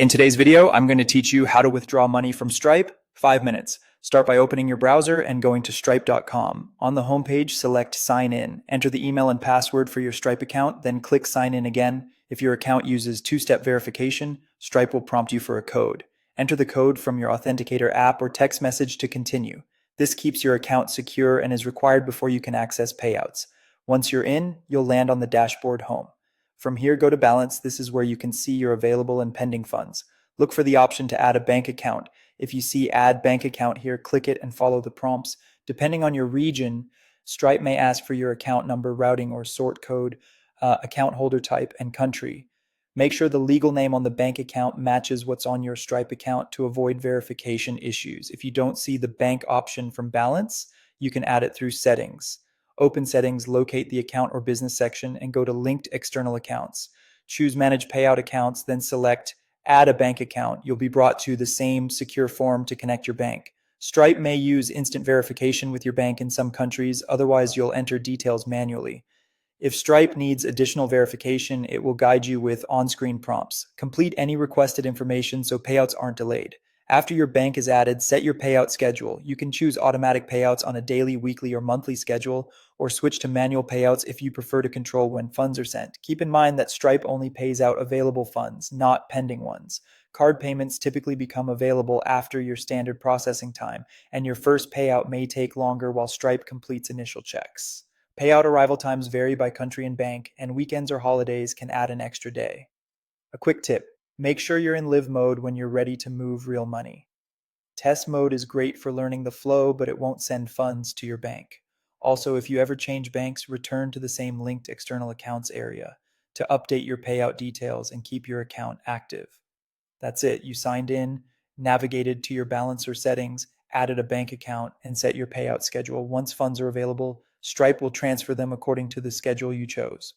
In today's video, I'm going to teach you how to withdraw money from Stripe, 5 minutes. Start by opening your browser and going to strpe.com. On the homepage, select Sign In. Enter the email and password for your Stripe account, then click Sign In again. If your account uses two-step verification, Stripe will prompt you for a code. Enter the code from your Authenticator app or text message to continue. This keeps your account secure and is required before you can access payouts. Once you're in, you'll land on the dashboard home. From here, go to Balance. This is where you can see your available and pending funds. Look for the option to add a bank account. If you see Add Bank Account here, click it and follow the prompts. Depending on your region, Stripe may ask for your account number, routing or sort code, account holder type, and country. Make sure the legal name on the bank account matches what's on your Stripe account to avoid verification issues. If you don't see the bank option from Balance, you can add it through Settings. Open Settings, locate the account or business section, and go to Linked External Accounts. Choose Manage Payout Accounts, then select Add a Bank Account. You'll be brought to the same secure form to connect your bank. Stripe may use instant verification with your bank in some countries, otherwise you'll enter details manually. If Stripe needs additional verification, it will guide you with on-screen prompts. Complete any requested information so payouts aren't delayed. After your bank is added, set your payout schedule. You can choose automatic payouts on a daily, weekly, or monthly schedule, or switch to manual payouts if you prefer to control when funds are sent. Keep in mind that Stripe only pays out available funds, not pending ones. Card payments typically become available after your standard processing time, and your first payout may take longer while Stripe completes initial checks. Payout arrival times vary by country and bank, and weekends or holidays can add an extra day. A quick tip: make sure you're in live mode when you're ready to move real money. Test mode is great for learning the flow, but it won't send funds to your bank. Also, if you ever change banks, return to the same linked external accounts area to update your payout details and keep your account active. That's it. You signed in, navigated to your balance or settings, added a bank account, and set your payout schedule. Once funds are available, Stripe will transfer them according to the schedule you chose.